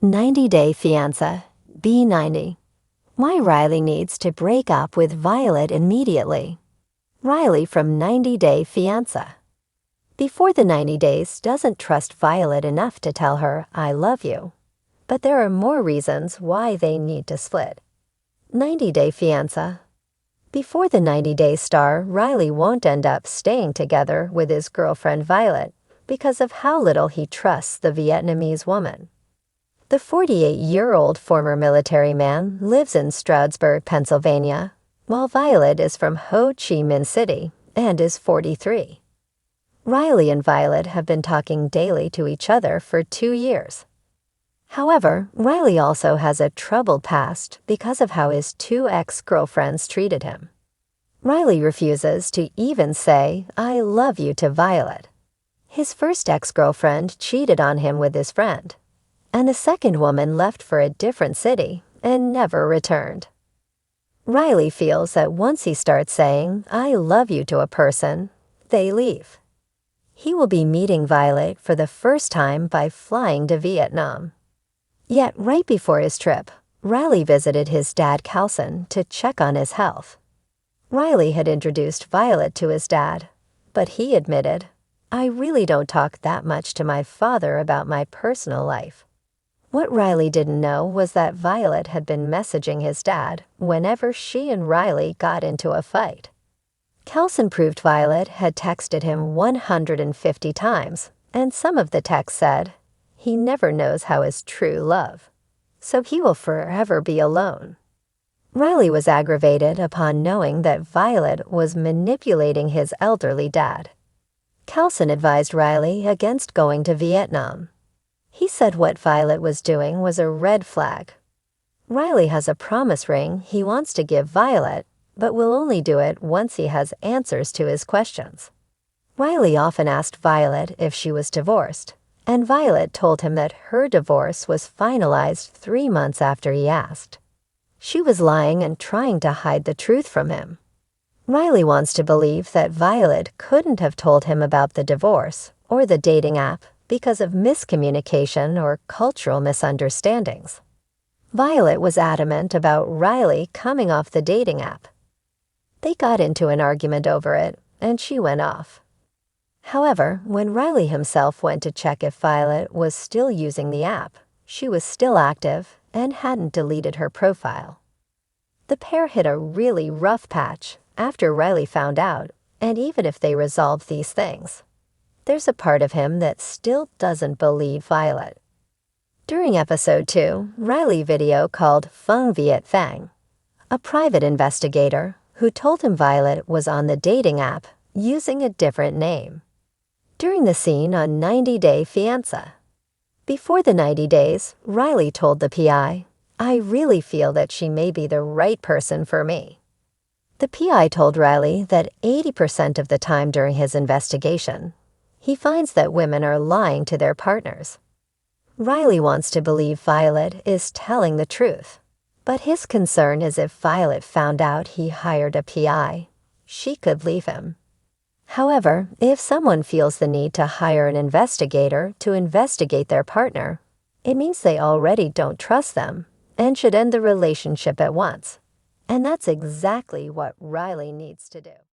90-Day Fiancé, B90. Why Riley needs to break up with Violet immediately. Riley from 90-Day Fiancé. Before the 90 days doesn't trust Violet enough to tell her, "I love you." But there are more reasons why they need to split. 90-Day Fiancé. Before the 90-day star, Riley won't end up staying together with his girlfriend Violet because of how little he trusts the Vietnamese woman. The 48-year-old former military man lives in Stroudsburg, Pennsylvania, while Violet is from Ho Chi Minh City and is 43. Riley and Violet have been talking daily to each other for 2 years. However, Riley also has a troubled past because of how his 2 ex-girlfriends treated him. Riley refuses to even say, "I love you" to Violet. His first ex-girlfriend cheated on him with his friend, and the second woman left for a different city and never returned. Riley feels that once he starts saying, "I love you" to a person, they leave. He will be meeting Violet for the first time by flying to Vietnam. Yet right before his trip, Riley visited his dad Carlson to check on his health. Riley had introduced Violet to his dad, but he admitted, "I really don't talk that much to my father about my personal life." What Riley didn't know was that Violet had been messaging his dad whenever she and Riley got into a fight. Carlson proved Violet had texted him 150 times, and some of the texts said, "He never knows how his true love, so he will forever be alone." Riley was aggravated upon knowing that Violet was manipulating his elderly dad. Carlson advised Riley against going to Vietnam. He said what Violet was doing was a red flag. Riley has a promise ring he wants to give Violet, but will only do it once he has answers to his questions. Riley often asked Violet if she was divorced, and Violet told him that her divorce was finalized 3 months after he asked. She was lying and trying to hide the truth from him. Riley wants to believe that Violet couldn't have told him about the divorce or the dating app because of miscommunication or cultural misunderstandings. Violet was adamant about Riley coming off the dating app. They got into an argument over it, and she went off. However, when Riley himself went to check if Violet was still using the app, she was still active and hadn't deleted her profile. The pair hit a really rough patch after Riley found out, and even if they resolved these things, there's a part of him that still doesn't believe Violet. During episode 2, Riley video called Phung Viet Phang, a private investigator who told him Violet was on the dating app using a different name. During the scene on 90-Day Fiancé. Before the 90 days, Riley told the PI, "I really feel that she may be the right person for me." The PI told Riley that 80% of the time during his investigation, he finds that women are lying to their partners. Riley wants to believe Violet is telling the truth, but his concern is if Violet found out he hired a PI, she could leave him. However, if someone feels the need to hire an investigator to investigate their partner, it means they already don't trust them and should end the relationship at once. And that's exactly what Riley needs to do.